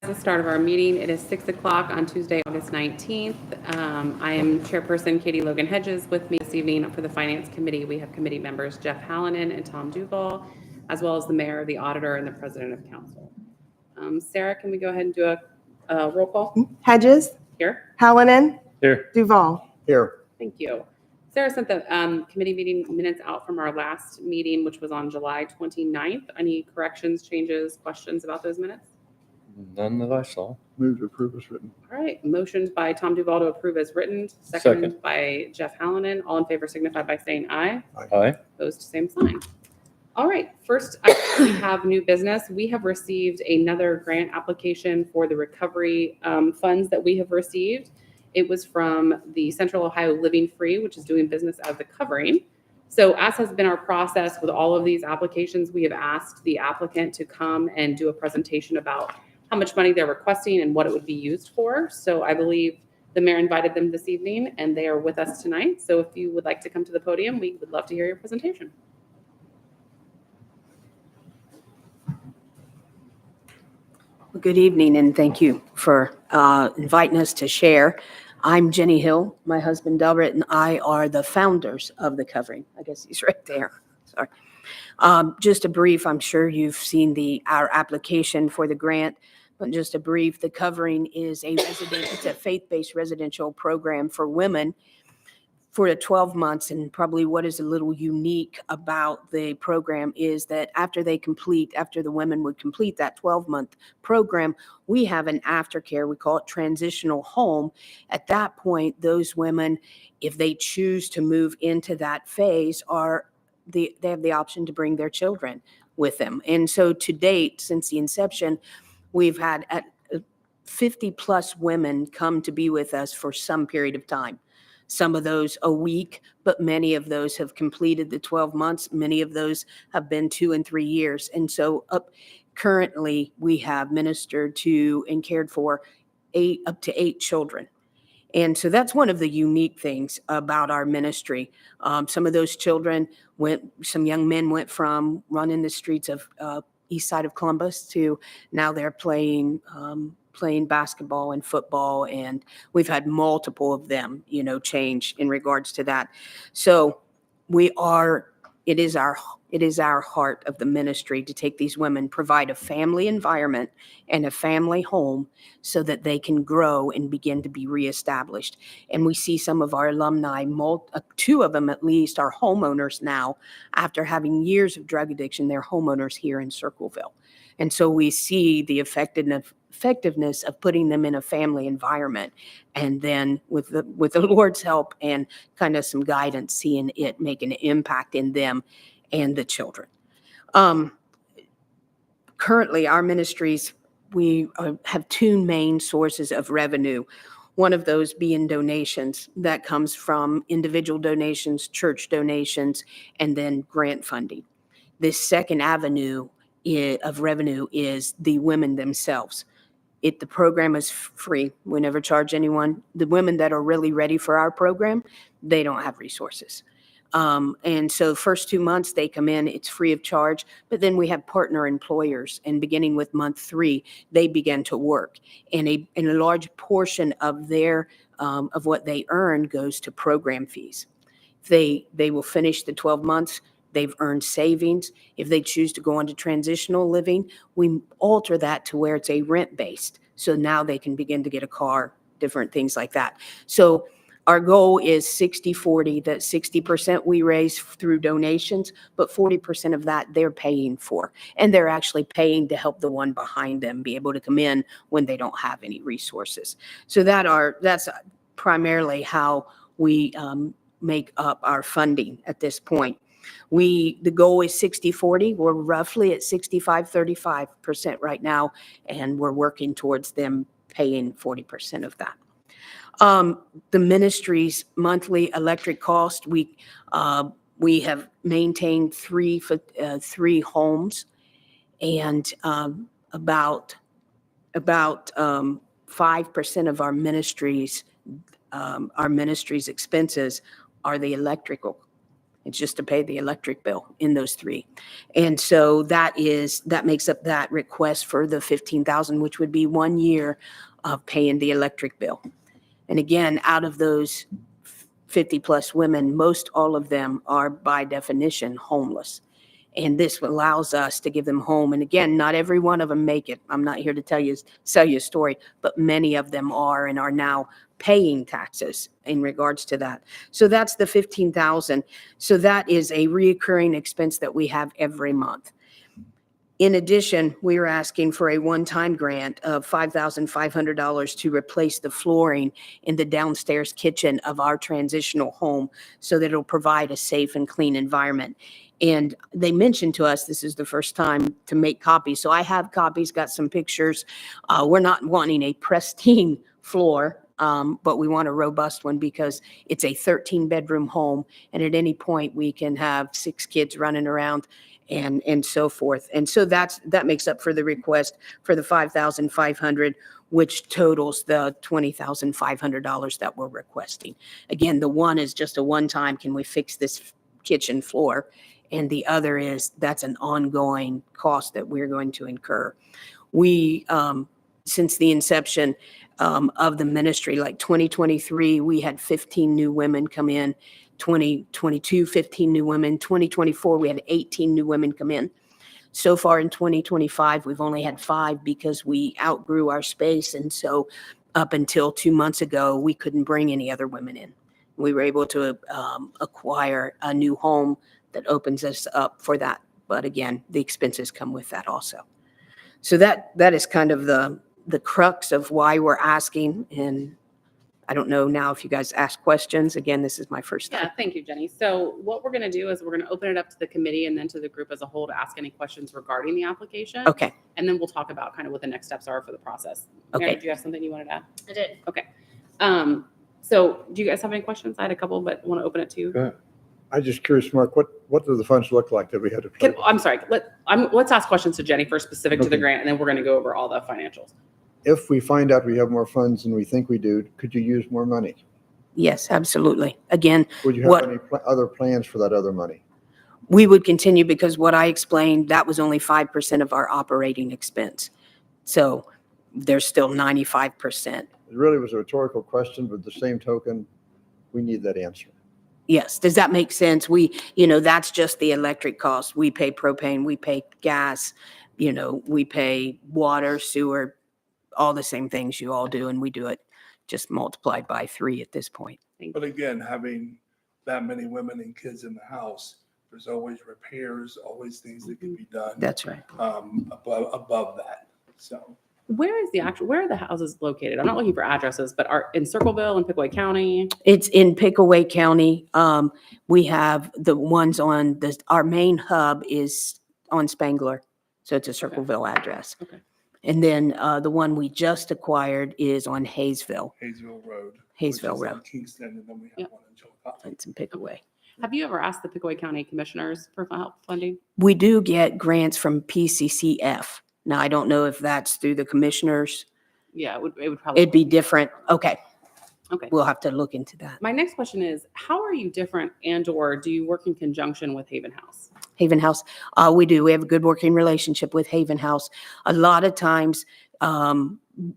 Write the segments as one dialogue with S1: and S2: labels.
S1: The start of our meeting. It is 6 o'clock on Tuesday, August 19th. I am Chairperson Katie Logan Hedges. With me this evening for the Finance Committee, we have committee members Jeff Hallinan and Tom Duval, as well as the Mayor, the Auditor, and the President of Council. Sarah, can we go ahead and do a roll call?
S2: Hedges,
S1: Here.
S2: Hallinan,
S3: Here.
S2: Duval.
S3: Here.
S1: Thank you. Sarah sent the committee meeting minutes out from our last meeting, which was on July 29th. Any corrections, changes, questions about those minutes?
S3: None that I saw.
S4: Move to approve as written.
S1: All right, motioned by Tom Duval to approve as written, seconded by Jeff Hallinan. All in favor signify by saying aye.
S3: Aye.
S1: Opposed, same sign. All right, first we have new business. We have received another grant application for the recovery funds that we have received. It was from the Central Ohio Living Free, which is doing business as the Covering. So as has been our process with all of these applications, we have asked the applicant to come and do a presentation about how much money they're requesting and what it would be used for. So I believe the mayor invited them this evening and they are with us tonight. So if you would like to come to the podium, we would love to hear your presentation.
S5: Well, good evening and thank you for inviting us to share. I'm Jenny Hill. My husband Delbert and I are the founders of the Covering. I guess he's right there. Sorry. Just a brief, I'm sure you've seen our application for the grant. But just a brief, the Covering is it's a faith-based residential program for women for the 12 months. And probably what is a little unique about the program is that after the women would complete that 12-month program, we have an aftercare. We call it transitional home. At that point, those women, if they choose to move into that phase, they have the option to bring their children with them. And so to date, since the inception, we've had 50 plus women come to be with us for some period of time. Some of those a week, but many of those have completed the 12 months. Many of those have been 2 and 3 years. And so currently we have ministered to and cared for up to 8 children. And so that's one of the unique things about our ministry. Some of those children some young men went from running the streets of east side of Columbus to now they're playing basketball and football. And we've had multiple of them, change in regards to that. So it is our heart of the ministry to take these women, provide a family environment and a family home so that they can grow and begin to be reestablished. And we see some of our alumni, 2 of them at least, are homeowners now. After having years of drug addiction, they're homeowners here in Circleville. And so we see the effectiveness of putting them in a family environment, and then with the Lord's help and kind of some guidance, seeing it make an impact in them and the children. Currently, our ministries, we have 2 main sources of revenue. One of those being donations that comes from individual donations, church donations, and then grant funding. This second avenue of revenue is the women themselves. The program is free. We never charge anyone. The women that are really ready for our program, they don't have resources. And so the first 2 months they come in, it's free of charge, but then we have partner employers, and beginning with month 3, they begin to work. And a large portion of of what they earn goes to program fees. They will finish the 12 months. They've earned savings. If they choose to go on to transitional living, we alter that to where it's a rent-based. So now they can begin to get a car, different things like that. So our goal is 60-40, that 60% we raise through donations, but 40% of that they're paying for. And they're actually paying to help the one behind them be able to come in when they don't have any resources. So that's primarily how we make up our funding at this point. The goal is 60-40. We're roughly at 65-35% right now, and we're working towards them paying 40% of that. The ministry's monthly electric cost, we have maintained 3 homes, and about 5% of our ministry's expenses are the electrical It's just to pay the electric bill in those three. And so that makes up that request for the 15,000, which would be 1 year of paying the electric bill. And again, out of those 50 plus women, most all of them are by definition homeless. And this allows us to give them home. And again, not every one of them make it. I'm not here to sell you a story, but many of them are and are now paying taxes in regards to that. So that's the 15,000. So that is a reoccurring expense that we have every month. In addition, we are asking for a one-time grant of $5,500 to replace the flooring in the downstairs kitchen of our transitional home so that it'll provide a safe and clean environment. And they mentioned to us, this is the first time to make copies. So I have copies, got some pictures. We're not wanting a pristine floor, but we want a robust one because it's a 13-bedroom home. And at any point, we can have 6 kids running around and so forth. And so that makes up for the request for the $5,500, which totals the $20,500 that we're requesting. Again, the one is just a one-time, can we fix this kitchen floor? And the other is that's an ongoing cost that we're going to incur. We, since the inception of the ministry, like 2023, we had 15 new women come in. 2022, 15 new women. 2024, we had 18 new women come in. So far in 2025, we've only had 5 because we outgrew our space. And so up until 2 months ago, we couldn't bring any other women in. We were able to acquire a new home that opens us up for that. But again, the expenses come with that also. So that is kind of the crux of why we're asking. And I don't know now if you guys ask questions. Again, this is my first time.
S1: Yeah, thank you, Jenny. So what we're going to do is we're going to open it up to the committee and then to the group as a whole to ask any questions regarding the application.
S5: Okay.
S1: And then we'll talk about kind of what the next steps are for the process.
S5: Okay.
S1: Mary, did you have something you wanted to add?
S2: I did.
S1: Okay. So do you guys have any questions? I had a couple, but want to open it to you.
S3: Go ahead.
S4: I'm just curious, Mark, what do the funds look like that we had to pay?
S1: I'm sorry. Let's ask questions to Jenny first, specific to the
S4: Okay.
S1: grant, and then we're going to go over all the financials.
S4: If we find out we have more funds than we think we do, could you use more money?
S5: Yes, absolutely. Again,
S4: Would you have
S5: What-
S4: any other plans for that other money?
S5: we would continue because what I explained, that was only 5% of our operating expense. So there's still 95%.
S4: It really was a rhetorical question, but the same token, we need that answer.
S5: Yes. Does that make sense? That's just the electric cost. We pay propane, we pay gas, we pay water, sewer, all the same things you all do. And we do it just multiplied by 3 at this point.
S6: But again, having that many women and kids in the house, there's always repairs, always things that can be done
S5: That's right.
S6: above that. So
S1: Where are the houses located? I'm not looking for addresses, but are in Circleville and Pickaway County?
S5: It's in Pickaway County. We have the ones our main hub is on Spangler. So it's a Circleville address.
S1: Okay.
S5: And then the one we just acquired is on Hayesville.
S6: Hayesville Road.
S5: Hayesville
S6: which is on
S5: Road.
S6: Kingston, and then we have
S1: Yep.
S6: one in Chillicothe.
S5: It's in Pickaway.
S1: Have you ever asked the Pickaway County Commissioners for help funding?
S5: We do get grants from PCCF. Now, I don't know if that's through the commissioners.
S1: Yeah, it would probably.
S5: It'd be different. Okay.
S1: Okay.
S5: We'll have to look into that.
S1: My next question is, how are you different and/or do you work in conjunction with Haven House?
S5: Haven House, we do. We have a good working relationship with Haven House. A lot of times,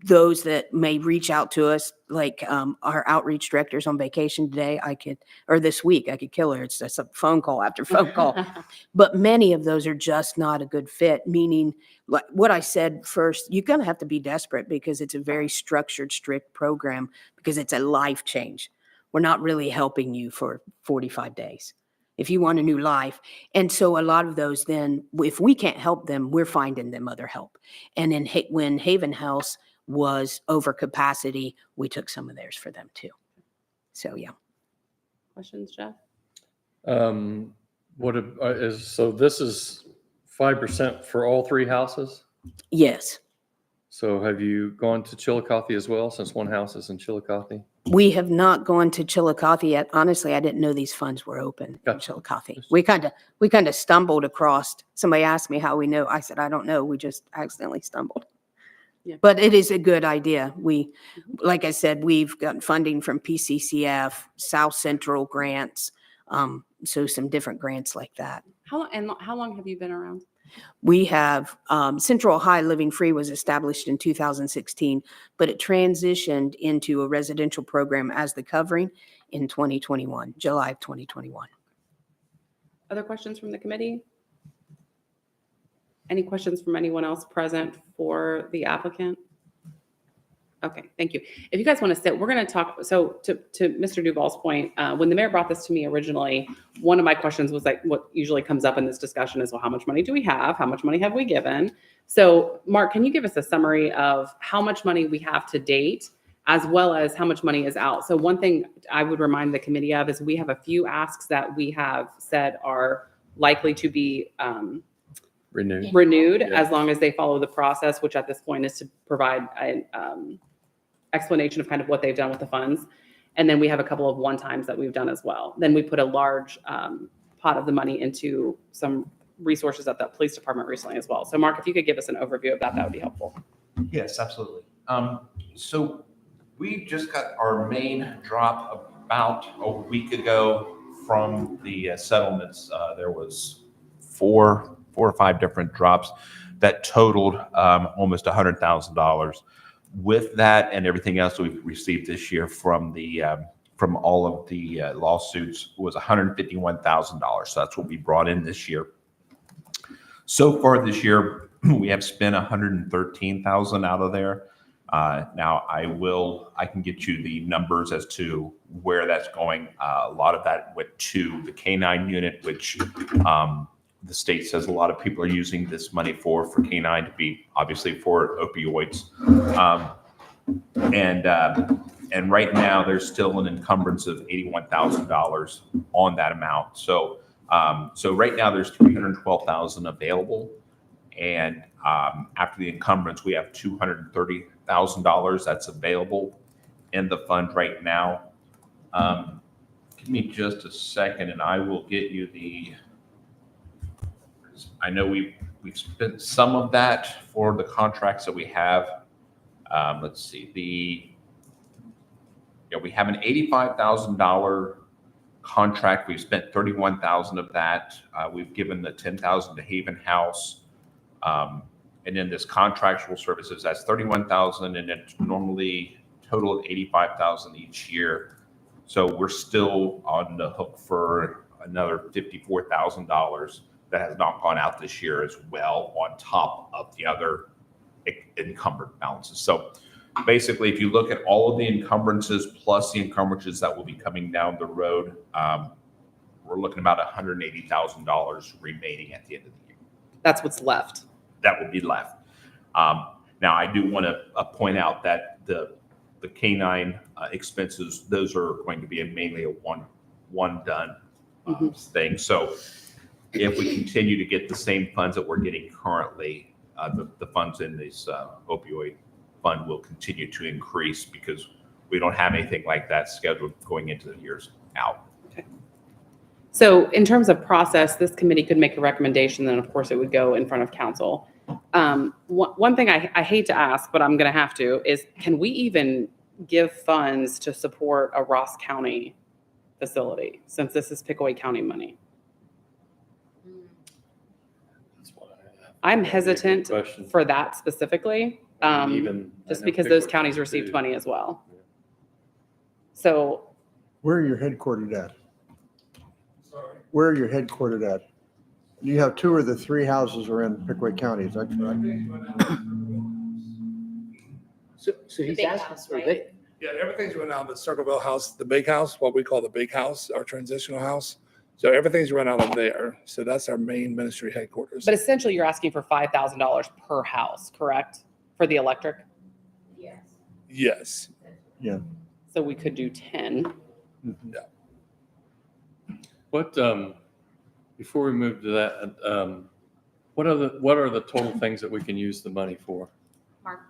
S5: those that may reach out to us, like our outreach director's on vacation today, this week, I could kill her. It's just a phone call after phone call. But many of those are just not a good fit, meaning like what I said first, you're going to have to be desperate because it's a very structured, strict program because it's a life change. We're not really helping you for 45 days. If you want a new life. And so a lot of those then, if we can't help them, we're finding them other help. And then when Haven House was over capacity, we took some of theirs for them too. So, yeah.
S1: Questions, Jeff?
S3: So this is 5% for all 3 houses?
S5: Yes.
S3: So have you gone to Chillicothe as well, since one house is in Chillicothe?
S5: We have not gone to Chillicothe yet. Honestly, I didn't know these funds were open in
S3: Gotcha.
S5: Chillicothe. We kind of stumbled across. Somebody asked me how we know. I said, I don't know. We just accidentally stumbled.
S1: Yeah.
S5: But it is a good idea. Like I said, we've gotten funding from PCCF, South Central grants, So some different grants like that.
S1: How long have you been around?
S5: We have Central Ohio Living Free was established in 2016, but it transitioned into a residential program as the Covering in 2021, July of 2021.
S1: Other questions from the committee? Any questions from anyone else present for the applicant? Okay, thank you. If you guys want to sit, we're going to talk. So to Mr. Duval's point, when the mayor brought this to me originally, one of my questions was like, what usually comes up in this discussion is, well, how much money do we have? How much money have we given? So Mark, can you give us a summary of how much money we have to date, as well as how much money is out? So one thing I would remind the committee of is we have a few asks that we have said are likely to be renewed
S3: Yeah.
S1: as long as they follow the process, which at this point is to provide an explanation of kind of what they've done with the funds. And then we have a couple of one-times that we've done as well. Then we put a large pot of the money into some resources at the police department recently as well. So Mark, if you could give us an overview of that, that would be helpful.
S2: Yes, absolutely. So we just got our main drop about a week ago from the settlements. There was four or five different drops that totaled almost $100,000. With that and everything else we've received this year from the from all of the lawsuits was $151,000. So that's what we brought in this year. So far this year, we have spent $113,000 out of there. Now I can get you the numbers as to where that's going. A lot of that went to the K-9 unit, which the state says a lot of people are using this money for K-9 to be obviously for opioids. And right now there's still an encumbrance of $81,000 on that amount. So right now there's $312,000 available. And after the encumbrance, we have $230,000 that's available in the fund right now. Give me just a second and I will get you I know we've spent some of that for the contracts that we have. Let's see, we have an $85,000 contract. We've spent $31,000 of that. We've given the $10,000 to Haven House. And then this contractual services, that's $31,000, and it's normally total of $85,000 each year. So we're still on the hook for another $54,000 that has not gone out this year as well, on top of the other encumbered balances. So basically, if you look at all of the encumbrances plus the encumbrances that will be coming down the road, we're looking about $180,000 remaining at the end of the year.
S1: That's what's left.
S2: That will be left. Now, I do want to point out that the K-9 expenses, those are going to be mainly a one done thing. So if we continue to get the same funds that we're getting currently, the funds in this opioid fund will continue to increase because we don't have anything like that scheduled going into the years out.
S1: Okay. So in terms of process, this committee could make a recommendation, then of course it would go in front of council. One thing I hate to ask, but I'm going to have to, is can we even give funds to support a Ross County facility, since this is Pickaway County money? I'm hesitant
S3: Question.
S1: for that specifically, just because those counties received money as well. So
S4: Where are you headquartered at? Where are you headquartered at? You have two of the three houses are in Pickaway County, is that correct?
S7: So he's
S5: big
S7: asking
S5: house,
S7: for
S5: right?
S7: they,
S6: Yeah, everything's run out of the Circleville house, the big house, what we call the big house, our transitional house. So everything's run out of there. So that's our main ministry headquarters.
S1: but essentially you're asking for $5,000 per house, correct? For the electric?
S6: Yes.
S1: So we could do 10.
S3: What, before we move to that, what are the total things that we can use the money for?
S8: Mark,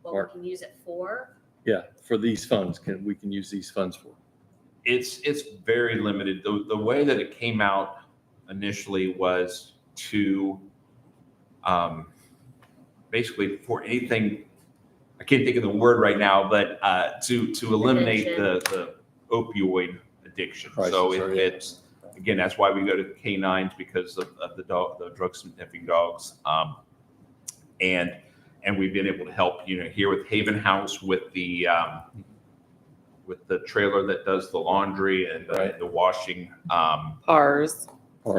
S8: what
S3: Mark.
S8: we can use it for.
S3: Yeah, for these funds, we can use these funds for?
S2: It's very limited. The way that it came out initially was to basically for anything, I can't think of the word right now, but to eliminate the opioid addiction.
S3: Prices
S2: So
S3: are-
S2: if it's, again, that's why we go to canines because of the drug sniffing dogs. And we've been able to help, here with Haven House with the trailer that does the laundry and
S3: Right.
S2: the washing.
S1: Ours.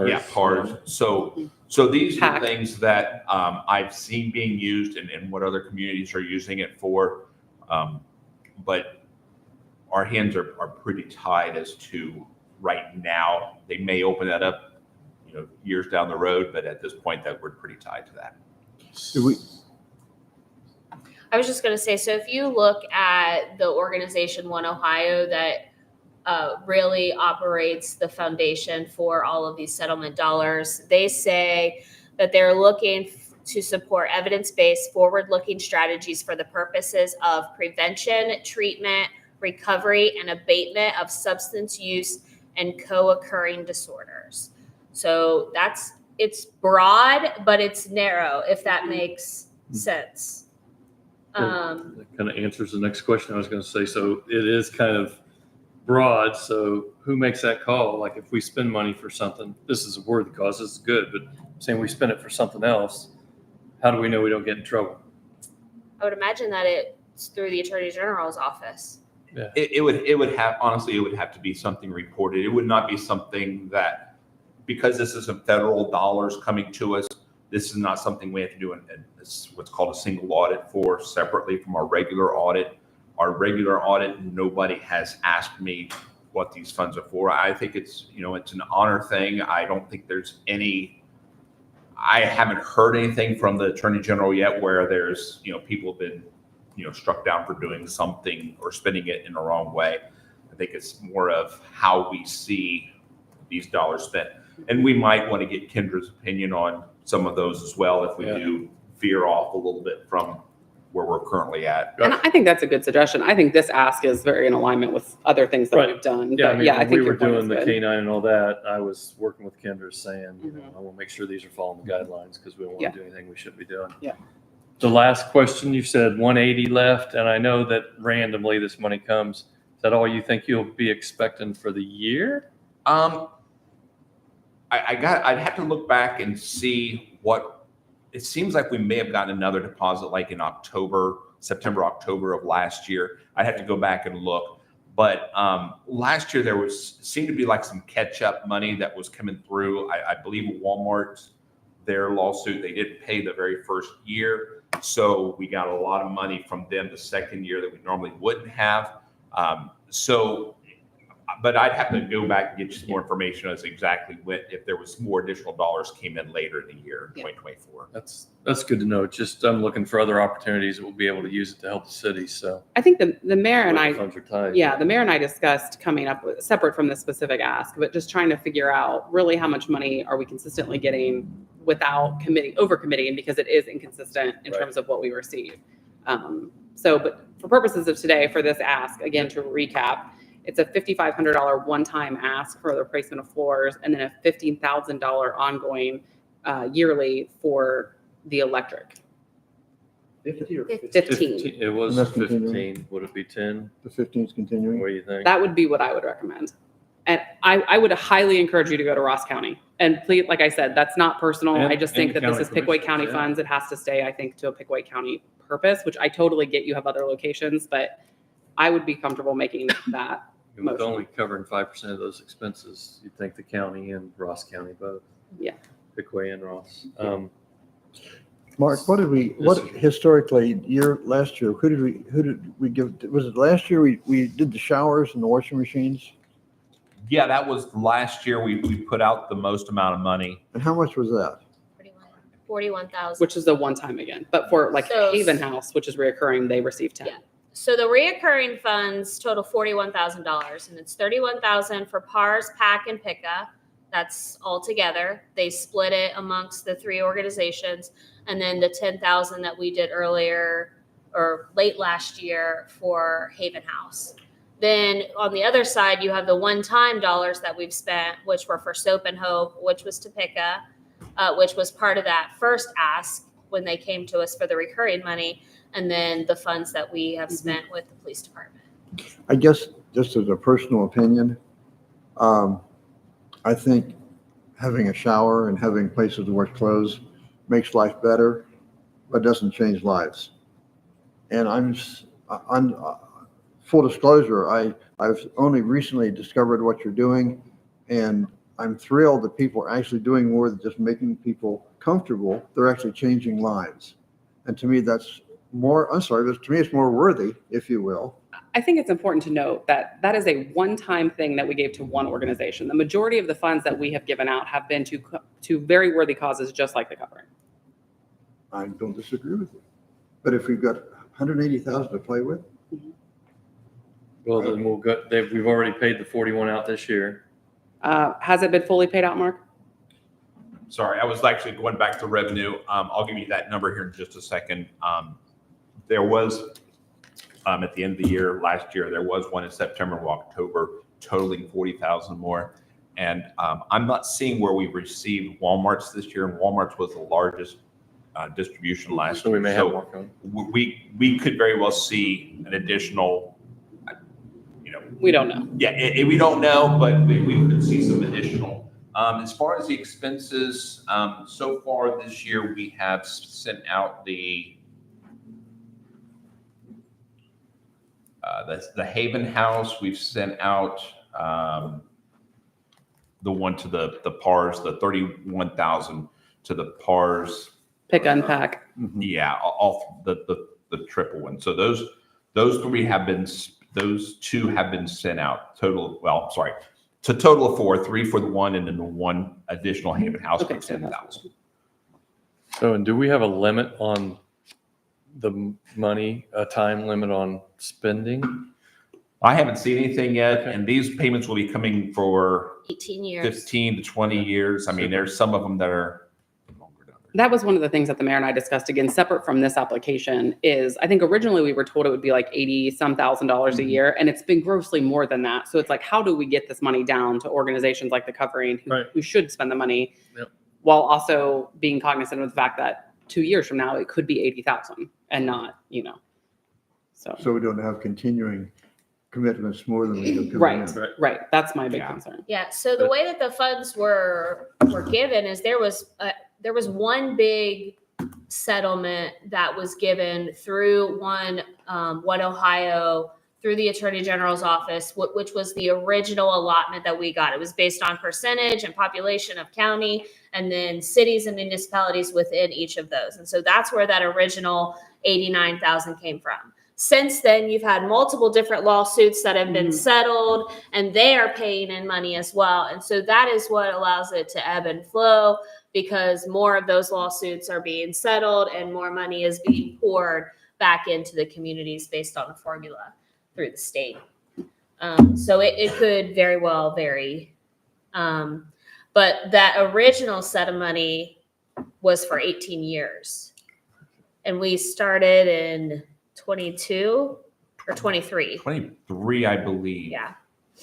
S2: Yeah, PARs. So these are
S1: Pack.
S2: things that I've seen being used and what other communities are using it for. But our hands are pretty tied as to right now. They may open that up, years down the road, but at this point that we're pretty tied to that.
S4: Do we,
S8: I was just going to say, so if you look at the organization One Ohio that really operates the foundation for all of these settlement dollars, they say that they're looking to support evidence-based, forward-looking strategies for the purposes of prevention, treatment, recovery, and abatement of substance use and co-occurring disorders. So it's broad, but it's narrow, if that makes sense.
S3: That kind of answers the next question I was going to say. So it is kind of broad. So who makes that call? Like if we spend money for something, this is a worthy cause, this is good, but saying we spend it for something else, how do we know we don't get in trouble?
S8: I would imagine that it's through the Attorney General's office.
S2: It would have, honestly, it would have to be something reported. It would not be something that, because this isn't federal dollars coming to us, this is not something we have to do in what's called a single audit for separately from our regular audit. Our regular audit, nobody has asked me what these funds are for. I think it's, it's an honor thing. I don't think there's I haven't heard anything from the Attorney General yet where there's, people have been, struck down for doing something or spending it in the wrong way. I think it's more of how we see these dollars spent. And we might want to get Kendra's opinion on some of those as well if we
S3: Yeah.
S2: do veer off a little bit from where we're currently at.
S1: And I think that's a good suggestion. I think this ask is very in alignment with other things that
S3: Right.
S1: we've done.
S3: Yeah, I
S1: But
S3: mean,
S1: yeah, I
S3: when
S1: think
S3: we
S1: your
S3: were
S1: point is
S3: doing the
S1: good.
S3: canine and all that, I was working with Kendra saying,
S1: Mhm.
S3: I want to make sure these are following the guidelines because we don't want
S1: Yeah.
S3: to do anything we shouldn't be doing.
S1: Yeah.
S3: The last question, you said 180 left, and I know that randomly this money comes. Is that all you think you'll be expecting for the year?
S2: I'd have to look back and see what, it seems like we may have gotten another deposit like in September, October of last year. I'd have to go back and look. But last year there seemed to be like some catch up money that was coming through. I believe Walmart, their lawsuit, they didn't pay the very first year. So we got a lot of money from them the second year that we normally wouldn't have. But I'd have to go back and get you some more information as exactly if there was more additional dollars came in later in the year,
S1: Yeah.
S2: 2024.
S3: That's good to know. Just I'm looking for other opportunities that we'll be able to use it to help the city. So
S1: I think the mayor and
S3: where
S1: I
S3: the funds are tied.
S1: Yeah, the mayor and I discussed coming up with, separate from the specific ask, but just trying to figure out really how much money are we consistently getting without overcommitting because it is inconsistent in
S3: Right.
S1: terms of what we receive. But for purposes of today, for this ask, again, to recap, it's a $5,500 one-time ask for the replacement of floors and then a $15,000 ongoing yearly for the electric.
S4: 50 or 50?
S1: 15.
S3: It was
S4: And that's continuing.
S3: 15. Would it be 10?
S4: The 15 is continuing?
S3: What do you think?
S1: That would be what I would recommend. And I would highly encourage you to go to Ross County. And please, like I said, that's not personal.
S3: And-
S1: I just
S3: and
S1: think
S3: the
S1: that this
S3: county
S1: is Pickaway County
S3: commissioners, yeah.
S1: funds. It has to stay, I think, to a Pickaway County purpose, which I totally get. You have other locations, but I would be comfortable making that.
S3: With
S1: motion.
S3: only covering 5% of those expenses, you'd think the county and Ross County both.
S1: Yeah.
S3: Pickaway and Ross.
S4: Mark, historically, last year, who did we give, was it last year we did the showers and the washing machines?
S2: Yeah, that was last year. We put out the most amount of money.
S4: And how much was that?
S8: 41,000.
S1: Which is a one-time again. But for like
S8: So-
S1: Haven House, which is reoccurring, they receive 10.
S8: Yeah. So the reoccurring funds total $41,000, and it's $31,000 for PARS, PAC, and PICA. That's all together. They split it amongst the three organizations, and then the $10,000 that we did earlier or late last year for Haven House. Then on the other side, you have the one-time dollars that we've spent, which were for Soap and Hope, which was Topeka, which was part of that first ask when they came to us for the recurring money, and then the funds that we have spent with the police department.
S4: I guess, just as a personal opinion, I think having a shower and having places to wash clothes makes life better, but doesn't change lives. And I'm full disclosure, I've only recently discovered what you're doing, and I'm thrilled that people are actually doing more than just making people comfortable. They're actually changing lives. And to me, that's more, to me, it's more worthy, if you will.
S1: I think it's important to note that that is a one-time thing that we gave to one organization. The majority of the funds that we have given out have been to very worthy causes, just like the covering.
S4: I don't disagree with you. But if we've got 180,000 to play with,
S3: Well, then we'll go, we've already paid the 41 out this year.
S1: Has it been fully paid out, Mark?
S2: Sorry, I was actually going back to revenue. I'll give you that number here in just a second. There was, at the end of the year, last year, there was one in September or October totaling 40,000 more. And I'm not seeing where we've received Walmart's this year, and Walmart's was the largest distribution last
S3: So
S2: year.
S3: we may have more coming.
S2: We could very well see an additional,
S1: We don't know.
S2: yeah, we don't know, but we could see some additional. As far as the expenses, so far this year, we have sent out the Haven House. We've sent out the one to the PARS, the 31,000 to the PARS.
S1: Pick, unpack.
S2: Yeah, all the triple one. So those three have been, those two have been sent out. Total of four, three for the one, and then the one additional Haven House for
S1: Okay, so
S2: 10,000.
S3: So, and do we have a limit on the money, a time limit on spending?
S2: I haven't seen anything yet,
S3: Okay.
S2: and these payments will be coming for
S8: 18 years.
S2: 15 to 20 years. I mean, there's some of them that are longer down there.
S1: That was one of the things that the mayor and I discussed, again, separate from this application, is I think originally we were told it would be like 80 some $1,000s a year, and it's been grossly more than that. So it's like, how do we get this money down to organizations like the Covering
S3: Right.
S1: who should spend the money,
S3: Yep.
S1: while also being cognizant of the fact that 2 years from now it could be 80,000 and not,
S4: so we don't have continuing commitments more than we do coming
S1: Right.
S4: in.
S1: Right. That's my big
S2: Yeah.
S1: concern.
S8: Yeah. So the way that the funds were given is there was one big settlement that was given through One Ohio, through the Attorney General's office, which was the original allotment that we got. It was based on percentage and population of county, and then cities and municipalities within each of those. And so that's where that original 89,000 came from. Since then, you've had multiple different lawsuits that have been
S1: Mhm.
S8: settled, and they are paying in money as well. And so that is what allows it to ebb and flow, because more of those lawsuits are being settled and more money is being poured back into the communities based on a formula through the state. So it could very well vary. But that original set of money was for 18 years. And we started in 22 or 23.
S2: 23, I believe.
S8: Yeah.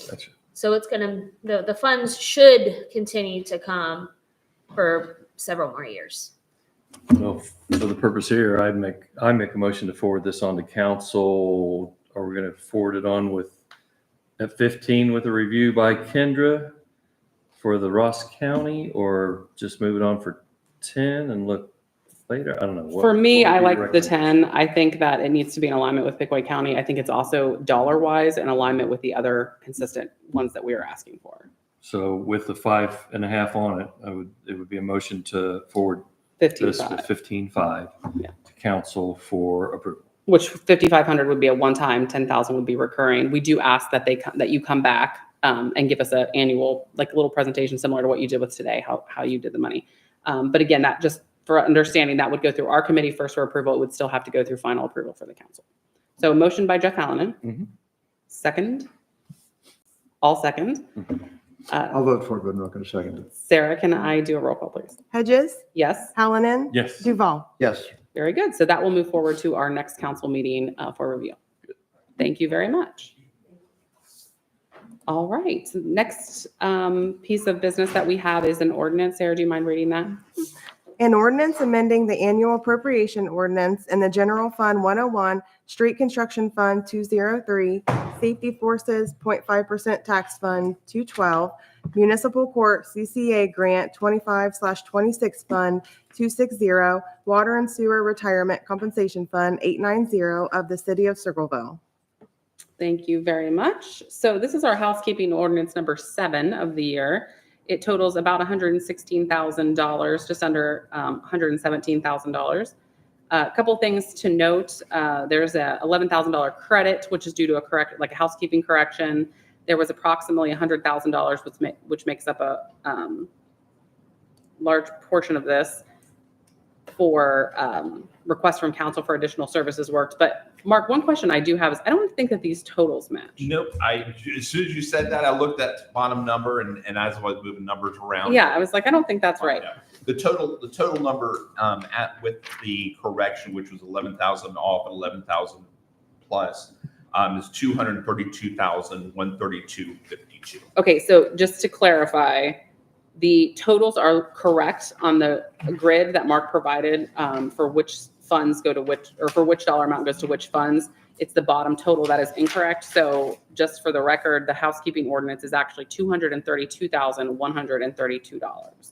S3: Gotcha.
S8: So it's the funds should continue to come for several more years.
S3: Well, for the purpose here, I make a motion to forward this on to council. Are we going to forward it on at 15 with a review by Kendra for the Ross County, or just move it on for 10 and look later? I don't know.
S1: For me,
S3: what would
S1: I
S3: be your
S1: like the
S3: recommendation?
S1: 10. I think that it needs to be in alignment with Pickaway County. I think it's also dollar-wise in alignment with the other consistent ones that we are asking for.
S3: So with the 5.5 on it, it would be a motion to forward
S1: 15,
S3: this with 15.5
S1: Yeah.
S3: to council for approval.
S1: which 5,500 would be a one-time, 10,000 would be recurring. We do ask that that you come back and give us an annual, like a little presentation similar to what you did with today, how you did the money. But again, that just for understanding, that would go through our committee first for approval. It would still have to go through final approval for the council. So motion by Jeff Hallinan.
S3: Mhm.
S1: Second. All second.
S4: I'll vote for it, but I'm not going to second it.
S1: Sarah, can I do a roll call, please?
S7: Hedges,
S1: Yes.
S7: Hallinan,
S3: Yes.
S7: Duval.
S4: Yes.
S1: Very good. So that will move forward to our next council meeting for review. Thank you very much. All right. So next piece of business that we have is an ordinance. Sarah, do you mind reading that?
S7: An ordinance amending the annual appropriation ordinance in the General Fund 101, Street Construction Fund 203, Safety Forces 0.5% Tax Fund 212, Municipal Court CCA Grant 25/26 Fund 260, Water and Sewer Retirement Compensation Fund 890 of the City of Circleville.
S1: Thank you very much. So this is our housekeeping ordinance number 7 of the year. It totals about $116,000, just under $117,000. A couple things to note. There's a $11,000 credit, which is due to a housekeeping correction. There was approximately $100,000, which makes up a large portion of this for requests from council for additional services worked. But Mark, one question I do have is I don't think that these totals match.
S2: Nope. As soon as you said that, I looked at the bottom number, and as I was moving numbers around.
S1: Yeah, I was like, I don't think that's right.
S2: Yeah. The total number with the correction, which was 11,000 off and 11,000 plus, is 232,132.52.
S1: Okay, so just to clarify, the totals are correct on the grid that Mark provided for which funds go to which, or for which dollar amount goes to which funds. It's the bottom total that is incorrect. So just for the record, the housekeeping ordinance is actually $232,132.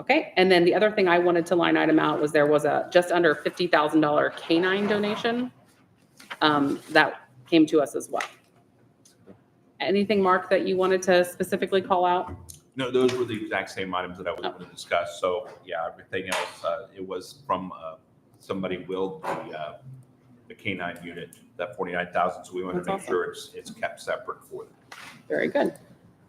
S1: Okay, and then the other thing I wanted to line item out was there was a just under $50,000 canine donation that came to us as well. Anything, Mark, that you wanted to specifically call out?
S2: No, those were the exact same items that I was going to discuss. So yeah, everything else, it was from somebody willed the canine unit, that 49,000. So we want to
S1: That's
S2: make sure it's kept separate for them.
S1: Very good.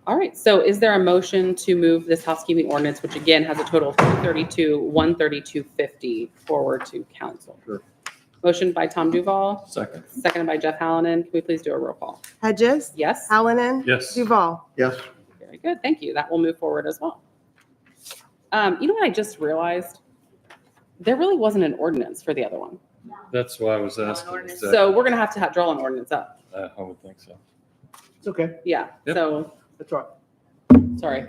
S1: All right, so is there a motion to move this housekeeping ordinance, which again has a total of $232,132.50 forward to council?
S4: Sure.
S1: Motion by Tom Duval,
S3: Second.
S1: seconded by Jeff Hallinan. Can we please do a roll call?
S7: Hedges,
S1: Yes?
S7: Hallinan,
S3: Yes.
S7: Duval.
S4: Yes.
S1: Very good, thank you. That will move forward as well. You know what I just realized? There really wasn't an ordinance for the other one.
S3: That's why I was asking.
S8: ordinance.
S3: exactly.
S1: So we're gonna have to draw an ordinance up.
S3: I would think so.
S9: It's okay.
S1: Yeah,
S3: Yep.
S1: so,
S9: That's all
S1: sorry.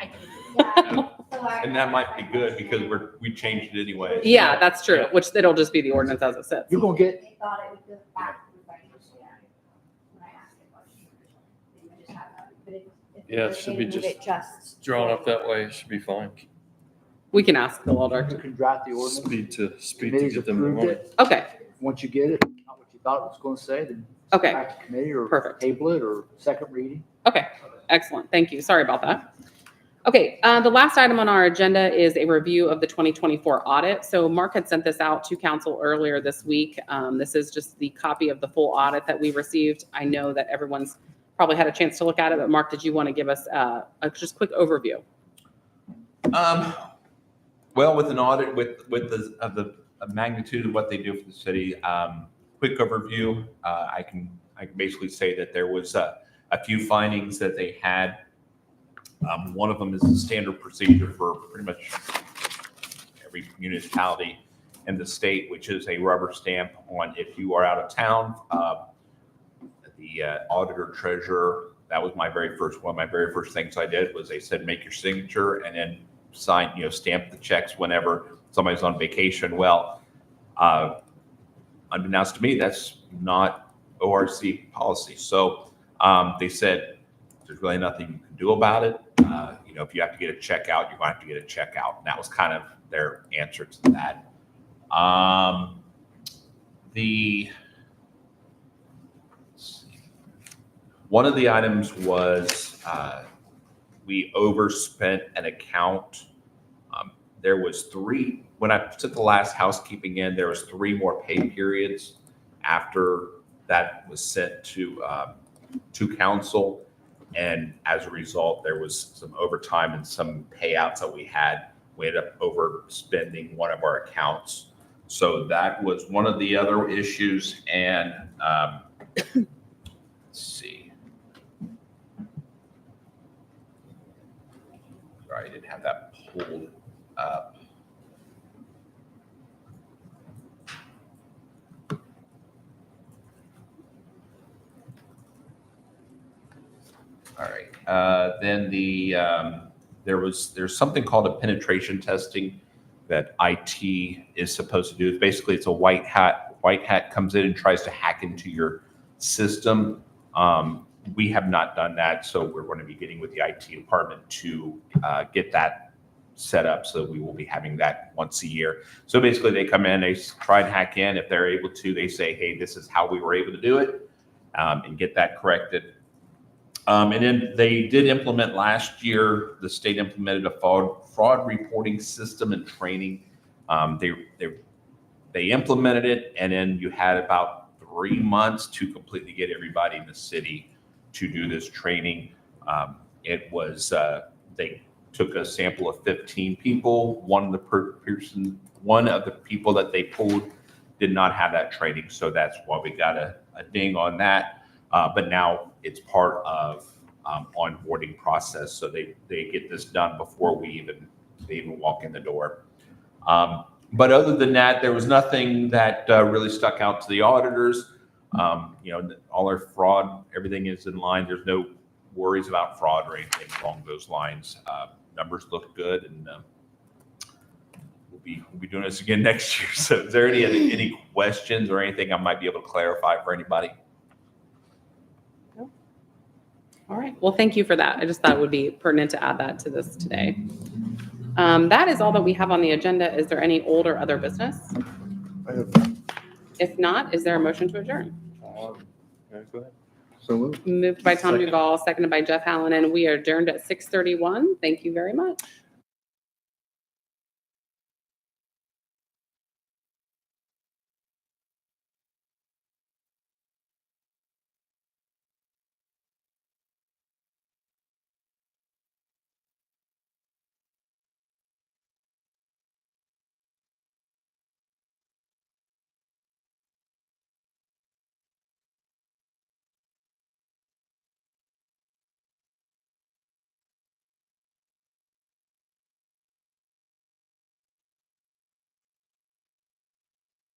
S2: And that might be good because we changed it anyway.
S1: Yeah, that's true, which it'll just be the ordinance as it sits.
S9: You're gonna get,
S10: They thought it would go back to the financial area when I asked the question originally. They would just have that, but if
S3: Yeah, it
S10: they
S3: should be
S10: move it just.
S3: Drawn up that way, it should be fine.
S1: We can ask the law
S9: you
S1: director.
S9: can draft the ordinance.
S3: Speed to
S9: Committee's
S3: get them the
S9: approved
S3: money.
S9: it.
S1: Okay,
S9: Once you get it, not what you thought it was gonna say, then
S1: okay,
S9: back to committee or
S1: Perfect.
S9: table it or second reading.
S1: okay, excellent, thank you, sorry about that. Okay, the last item on our agenda is a review of the 2024 audit. So Mark had sent this out to council earlier this week. This is just the copy of the full audit that we received. I know that everyone's probably had a chance to look at it, but Mark, did you want to give us a just quick overview?
S2: Well, with an audit, with the magnitude of what they do for the city, quick overview, I can basically say that there was a few findings that they had. One of them is the standard procedure for pretty much every municipality in the state, which is a rubber stamp on if you are out of town. The auditor treasurer, that was one of my very first things I did was they said, make your signature and then sign, stamp the checks whenever somebody's on vacation. Well, unbeknownst to me, that's not ORC policy. So they said, there's really nothing you can do about it. If you have to get a check out, you're going to have to get a check out. And that was kind of their answer to that. One of the items was we overspent an account. There was 3, when I took the last housekeeping in, there was 3 more pay periods after that was sent to council. And as a result, there was some overtime and some payouts that we had. We ended up overspending one of our accounts. So that was one of the other issues. And let's see. Sorry, I didn't have that pulled up. All right. Then there's something called a penetration testing that IT is supposed to do. Basically, it's a white hat. White hat comes in and tries to hack into your system. We have not done that, so we're going to be getting with the IT department to get that set up, so we will be having that once a year. So basically, they come in, they try and hack in. If they're able to, they say, hey, this is how we were able to do it, and get that corrected. And then they did implement last year, the state implemented a fraud reporting system and training. They implemented it, and then you had about 3 months to completely get everybody in the city to do this training. It was, they took a sample of 15 people. One of the people that they pulled did not have that training, so that's why we got a ding on that. But now it's part of onboarding process, so they get this done before they even walk in the door. But other than that, there was nothing that really stuck out to the auditors. All our fraud, everything is in line. There's no worries about fraud or anything along those lines. Numbers look good, and we'll be doing this again next year. So is there any questions or anything I might be able to clarify for anybody?
S1: All right. Well, thank you for that. I just thought it would be pertinent to add that to this today. That is all that we have on the agenda. Is there any old or other business?
S4: I have,
S1: If not, is there a motion to adjourn?
S3: Go ahead.
S4: so moved.
S1: Moved by Tom
S3: Second.
S1: Duval, seconded by Jeff Allen, and we are adjourned at 6:31. Thank you very much.